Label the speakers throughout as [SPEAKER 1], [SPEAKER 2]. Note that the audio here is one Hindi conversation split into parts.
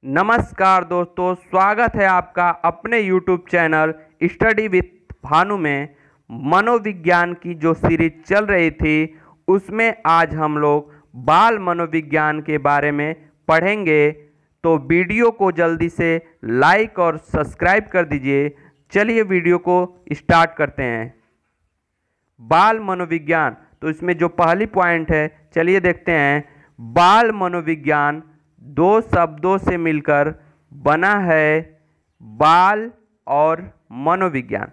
[SPEAKER 1] नमस्कार दोस्तों, स्वागत है आपका अपने YouTube channel study with Bhanu में। मनोविज्ञान की जो सीरीज चल रही थी उसमें आज हम लोग बाल मनोविज्ञान के बारे में पढ़ेंगे, तो वीडियो को जल्दी से लाइक और सब्सक्राइब कर दीजिए। चलिए वीडियो को स्टार्ट करते हैं। बाल मनोविज्ञान, तो इसमें जो पहली पॉइंट है चलिए देखते हैं। बाल मनोविज्ञान दो शब्दों से मिलकर बना है, बाल और मनोविज्ञान,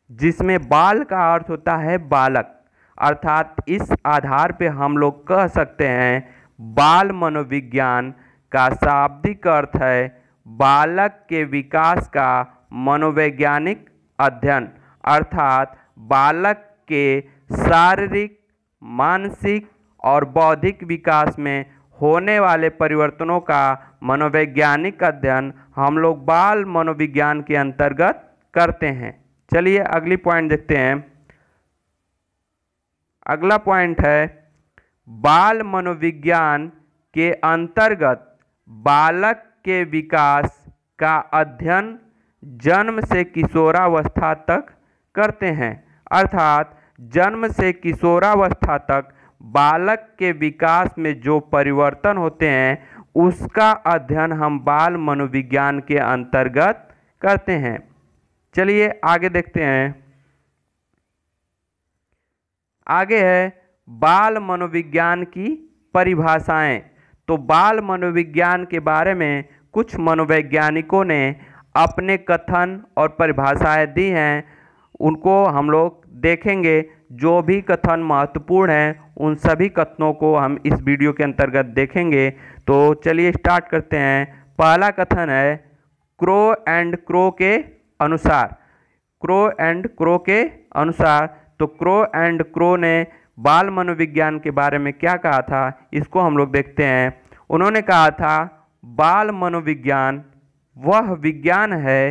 [SPEAKER 1] जिसमें बाल का अर्थ होता है बालक, अर्थात इस आधार पे हम लोग कह सकते हैं बाल मनोविज्ञान का शाब्दिक अर्थ है बालक के विकास का मनोवैज्ञानिक अध्ययन, अर्थात बालक के शारीरिक, मानसिक और बौद्धिक विकास में होने वाले परिवर्तनों का मनोवैज्ञानिक अध्ययन हम लोग बाल मनोविज्ञान के अंतर्गत करते हैं। चलिए अगली पॉइंट देखते हैं। अगला पॉइंट है, बाल मनोविज्ञान के अंतर्गत बालक के विकास का अध्ययन जन्म से किशोरावस्था तक करते हैं, अर्थात जन्म से किशोरावस्था तक बालक के विकास में जो परिवर्तन होते हैं उसका अध्ययन हम बाल मनोविज्ञान के अंतर्गत करते हैं। चलिए आगे देखते हैं। आगे है बाल मनोविज्ञान की परिभाषाएं। तो बाल मनोविज्ञान के बारे में कुछ मनोवैज्ञानिकों ने अपने कथन और परिभाषाएं दी हैं, उनको हम लोग देखेंगे। जो भी कथन महत्वपूर्ण हैं उन सभी कथनों को हम इस वीडियो के अंतर्गत देखेंगे। तो चलिए स्टार्ट करते हैं। पहला कथन है क्रो एंड क्रो के अनुसार। क्रो एंड क्रो के अनुसार, तो क्रो एंड क्रो ने बाल मनोविज्ञान के बारे में क्या कहा था, इसको हम लोग देखते हैं। उन्होंने कहा था बाल मनोविज्ञान वह विज्ञान है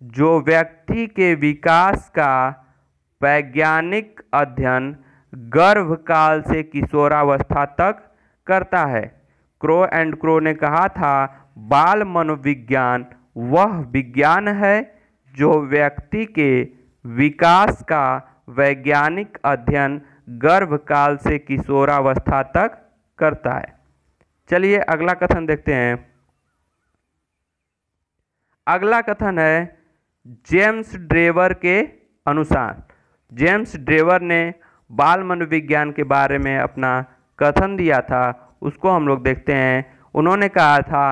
[SPEAKER 1] जो व्यक्ति के विकास का वैज्ञानिक अध्ययन गर्भकाल से किशोरावस्था तक करता है। क्रो एंड क्रो ने कहा था बाल मनोविज्ञान वह विज्ञान है जो व्यक्ति के विकास का वैज्ञानिक अध्ययन गर्भकाल से किशोरावस्था तक करता है। चलिए अगला कथन देखते हैं। अगला कथन है जेम्स ड्रेवर के अनुसार। जेम्स ड्रेवर ने बाल मनोविज्ञान के बारे में अपना कथन दिया था, उसको हम लोग देखते हैं। उन्होंने कहा था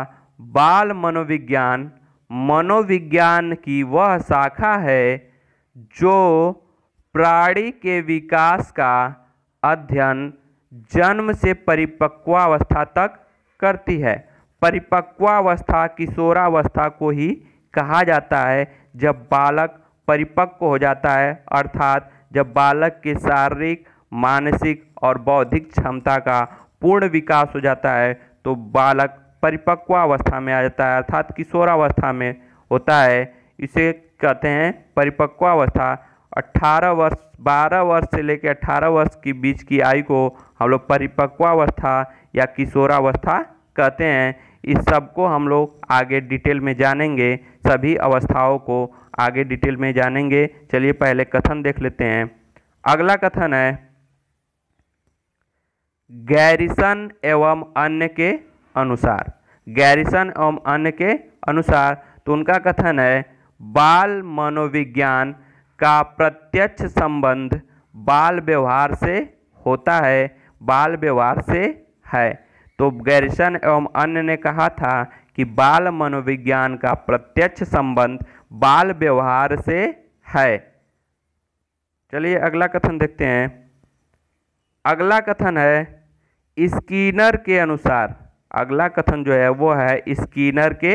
[SPEAKER 1] बाल मनोविज्ञान मनोविज्ञान की वह शाखा है जो प्राणी के विकास का अध्ययन जन्म से परिपक्वावस्था तक करती है। परिपक्वावस्था किशोरावस्था को ही कहा जाता है, जब बालक परिपक्व हो जाता है, अर्थात जब बालक के शारीरिक, मानसिक और बौद्धिक क्षमता का पूर्ण विकास हो जाता है तो बालक परिपक्वावस्था में आ जाता है, अर्थात किशोरावस्था में होता है। इसे कहते हैं परिपक्वावस्था। 18 वर्ष, 12 वर्ष से लेकर 18 वर्ष के बीच की आयु को हम लोग परिपक्वावस्था या किशोरावस्था कहते हैं। इस सब को हम लोग आगे डिटेल में जानेंगे, सभी अवस्थाओं को आगे डिटेल में जानेंगे। चलिए पहले कथन देख लेते हैं। अगला कथन है गैरिसन एवं अन्य के अनुसार। गैरिसन एवं अन्य के अनुसार, तो उनका कथन है बाल मनोविज्ञान का प्रत्यक्ष संबंध बाल व्यवहार से होता है, बाल व्यवहार से है। तो गैरिसन एवं अन्य ने कहा था कि बाल मनोविज्ञान का प्रत्यक्ष संबंध बाल व्यवहार से है। चलिए अगला कथन देखते हैं। अगला कथन है स्कीनर के अनुसार। अगला कथन जो है वो है स्कीनर के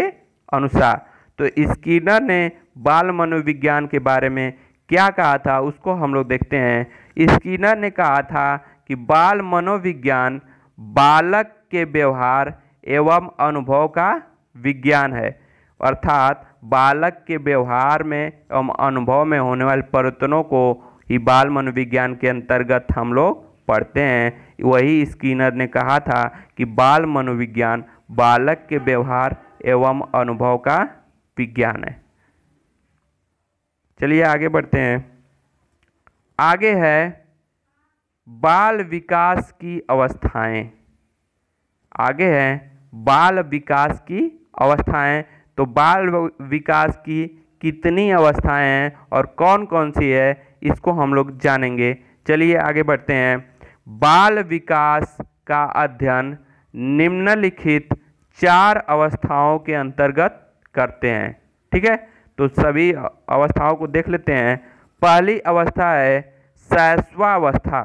[SPEAKER 1] अनुसार। तो स्कीनर ने बाल मनोविज्ञान के बारे में क्या कहा था उसको हम लोग देखते हैं। स्कीनर ने कहा था कि बाल मनोविज्ञान बालक के व्यवहार एवं अनुभव का विज्ञान है, अर्थात बालक के व्यवहार में एवं अनुभव में होने वाले परिवर्तनों को ही बाल मनोविज्ञान के अंतर्गत हम लोग पढ़ते हैं। वही स्कीनर ने कहा था कि बाल मनोविज्ञान बालक के व्यवहार एवं अनुभव का विज्ञान है। चलिए आगे बढ़ते हैं। आगे है बाल विकास की अवस्थाएं। आगे है बाल विकास की अवस्थाएं। तो बाल विकास की कितनी अवस्थाएं हैं और कौन कौन सी है, इसको हम लोग जानेंगे। चलिए आगे बढ़ते हैं। बाल विकास का अध्ययन निम्नलिखित 4 अवस्थाओं के अंतर्गत करते हैं। ठीक है, तो सभी अवस्थाओं को देख लेते हैं। पहली अवस्था है शैशवावस्था,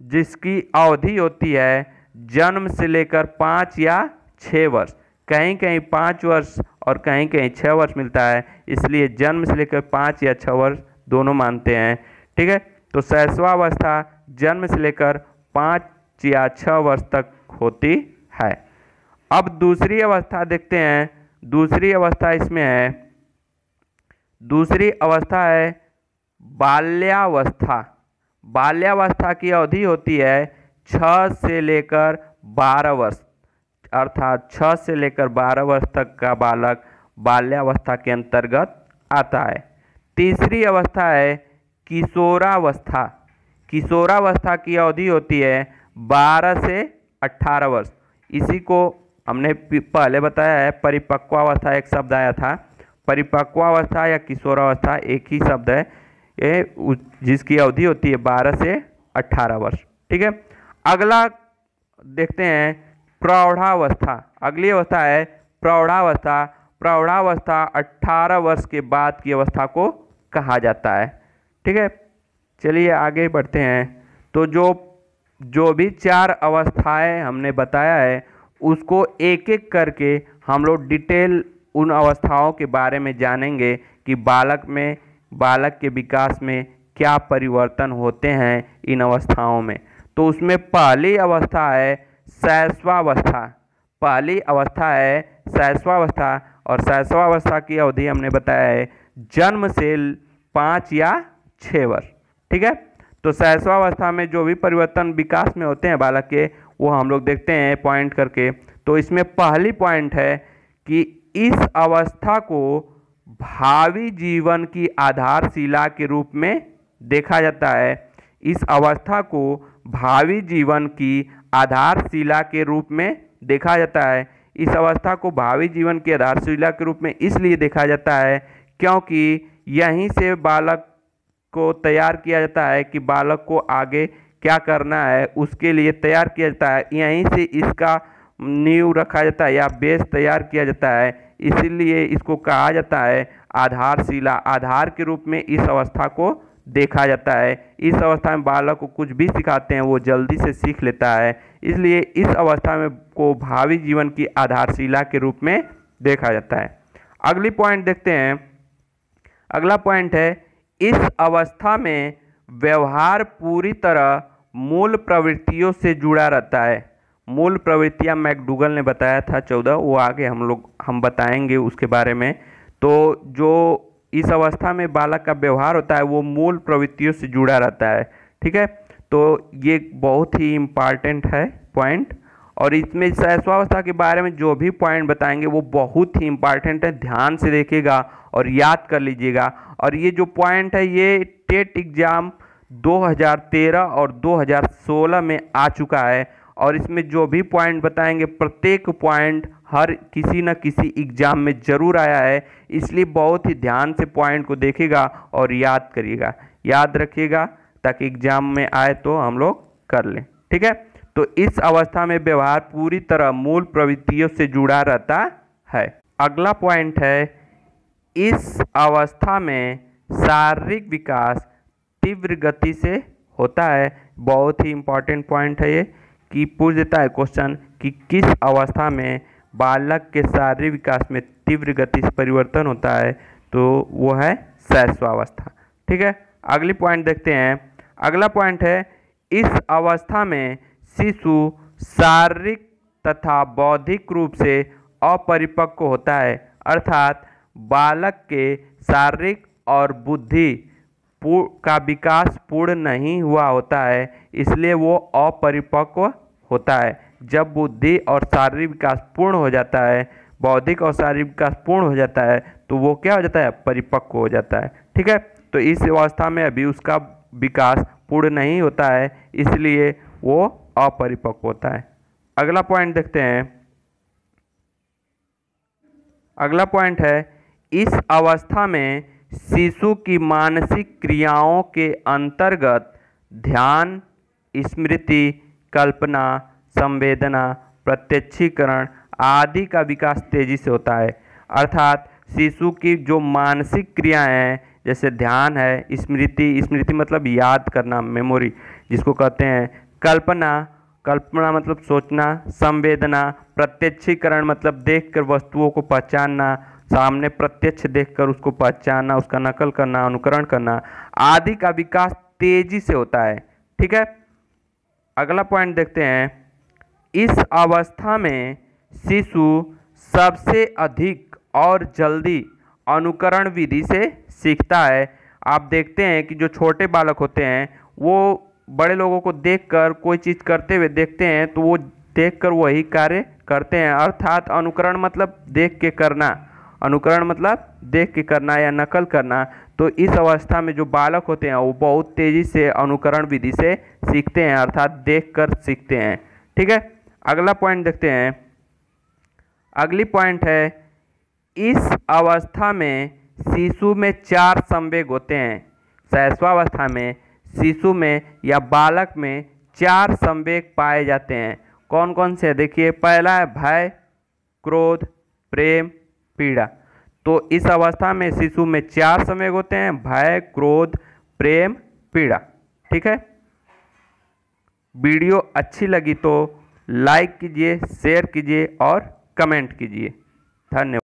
[SPEAKER 1] जिसकी अवधि होती है जन्म से लेकर 5 या 6 वर्ष। कहीं कहीं 5 वर्ष और कहीं कहीं 6 वर्ष मिलता है, इसलिए जन्म से लेकर 5 या 6 वर्ष दोनों मानते हैं। ठीक है, तो शैशवावस्था जन्म से लेकर 5 या 6 वर्ष तक होती है। अब दूसरी अवस्था देखते हैं। दूसरी अवस्था इसमें है, दूसरी अवस्था है बाल्यावस्था। बाल्यावस्था की अवधि होती है 6 से लेकर 12 वर्ष, अर्थात 6 से लेकर 12 वर्ष तक का बालक बाल्यावस्था के अंतर्गत आता है। तीसरी अवस्था है किशोरावस्था। किशोरावस्था की अवधि होती है 12 से 18 वर्ष। इसी को हमने पहले बताया है, परिपक्वावस्था एक शब्द आया था। परिपक्वावस्था या किशोरावस्था एक ही शब्द है, ये जिसकी अवधि होती है 12 से 18 वर्ष। ठीक है, अगला देखते हैं प्रौढ़ावस्था। अगली अवस्था है प्रौढ़ावस्था। प्रौढ़ावस्था 18 वर्ष के बाद की अवस्था को कहा जाता है। ठीक है, चलिए आगे बढ़ते हैं। तो जो भी 4 अवस्थाएं हमने बताया है, उसको एक एक करके हम लोग डिटेल उन अवस्थाओं के बारे में जानेंगे कि बालक के विकास में क्या परिवर्तन होते हैं इन अवस्थाओं में। तो उसमें पहली अवस्था है शैशवावस्था। पहली अवस्था है शैशवावस्था, और शैशवावस्था की अवधि हमने बताया है जन्म से 5 या 6 वर्ष। ठीक है, तो शैशवावस्था में जो भी परिवर्तन विकास में होते हैं बालक के, वो हम लोग देखते हैं पॉइंट करके। तो इसमें पहली पॉइंट है कि इस अवस्था को भावी जीवन की आधारशिला के रूप में देखा जाता है। इस अवस्था को भावी जीवन की आधारशिला के रूप में देखा जाता है। इस अवस्था को भावी जीवन की आधारशिला के रूप में इसलिए देखा जाता है क्योंकि यहीं से बालक को तैयार किया जाता है कि बालक को आगे क्या करना है, उसके लिए तैयार किया जाता है। यहीं से इसका नींव रखा जाता है या बेस तैयार किया जाता है, इसीलिए इसको कहा जाता है आधारशिला। आधार के रूप में इस अवस्था को देखा जाता है। इस अवस्था में बालक को कुछ भी सिखाते हैं वो जल्दी से सीख लेता है, इसलिए इस अवस्था में को भावी जीवन की आधारशिला के रूप में देखा जाता है। अगली पॉइंट देखते हैं। अगला पॉइंट है इस अवस्था में व्यवहार पूरी तरह मूल प्रवृत्तियों से जुड़ा रहता है। मूल प्रवृत्तियां मैकडूगल ने बताया था 14, वो आगे हम बताएंगे उसके बारे में। तो जो इस अवस्था में बालक का व्यवहार होता है वो मूल प्रवृत्तियों से जुड़ा रहता है। ठीक है, तो ये बहुत ही इम्पॉर्टेंट है पॉइंट, और इसमें शैशवावस्था के बारे में जो भी पॉइंट बताएंगे वो बहुत ही इम्पॉर्टेंट है। ध्यान से देखिएगा और याद कर लीजिएगा। और ये जो पॉइंट है ये टेट एग्जाम 2013 और 2016 में आ चुका है, और इसमें जो भी पॉइंट बताएंगे प्रत्येक पॉइंट हर किसी न किसी एग्जाम में ज़रूर आया है, इसलिए बहुत ही ध्यान से पॉइंट को देखिएगा और याद करिएगा, याद रखिएगा ताकि एग्जाम में आए तो हम लोग कर लें। ठीक है, तो इस अवस्था में व्यवहार पूरी तरह मूल प्रवृत्तियों से जुड़ा रहता है। अगला पॉइंट है इस अवस्था में शारीरिक विकास तीव्र गति से होता है। बहुत ही इम्पॉर्टेंट पॉइंट है ये कि पूछ देता है क्वेश्चन कि किस अवस्था में बालक के शारीरिक विकास में तीव्र गति से परिवर्तन होता है, तो वो है शैशवावस्था। ठीक है, अगली पॉइंट देखते हैं। अगला पॉइंट है इस अवस्था में शिशु शारीरिक तथा बौद्धिक रूप से अपरिपक्व होता है, अर्थात बालक के शारीरिक और बुद्धि का विकास पूर्ण नहीं हुआ होता है, इसलिए वो अपरिपक्व होता है। जब बुद्धि और शारीरिक विकास पूर्ण हो जाता है, बौद्धिक और शारीरिक विकास पूर्ण हो जाता है तो वो क्या हो जाता है, परिपक्व हो जाता है। ठीक है, तो इस अवस्था में अभी उसका विकास पूर्ण नहीं होता है, इसलिए वो अपरिपक्व होता है। अगला पॉइंट देखते हैं। अगला पॉइंट है, इस अवस्था में शिशु की मानसिक क्रियाओं के अंतर्गत ध्यान, स्मृति, कल्पना, संवेदना, प्रत्यक्षीकरण आदि का विकास तेजी से होता है। अर्थात शिशु की जो मानसिक क्रियाएं हैं, जैसे ध्यान है, स्मृति मतलब याद करना, मेमोरी जिसको कहते हैं, कल्पना मतलब सोचना, संवेदना, प्रत्यक्षीकरण मतलब देखकर वस्तुओं को पहचानना, सामने प्रत्यक्ष देखकर उसको पहचानना, उसका नकल करना, अनुकरण करना आदि का विकास तेजी से होता है। ठीक है, अगला पॉइंट देखते हैं। इस अवस्था में शिशु सबसे अधिक और जल्दी अनुकरण विधि से सीखता है। आप देखते हैं कि जो छोटे बालक होते हैं वो बड़े लोगों को देखकर कोई चीज़ करते हुए देखते हैं तो वो देखकर वही कार्य करते हैं। अर्थात अनुकरण मतलब देख के करना, अनुकरण मतलब देख के करना या नकल करना। तो इस अवस्था में जो बालक होते हैं वो बहुत तेज़ी से अनुकरण विधि से सीखते हैं, अर्थात देख कर सीखते हैं। ठीक है, अगला पॉइंट देखते हैं। अगली पॉइंट है, इस अवस्था में शिशु में 4 संवेग होते हैं। शैशवावस्था में शिशु में या बालक में 4 संवेग पाए जाते हैं। कौन कौन से? देखिए, पहला है भय, क्रोध, प्रेम, पीड़ा। तो इस अवस्था में शिशु में 4 संवेग होते हैं, भय, क्रोध, प्रेम, पीड़ा। ठीक है, वीडियो अच्छी लगी तो लाइक कीजिए, शेयर कीजिए और कमेंट कीजिए। धन्यवाद।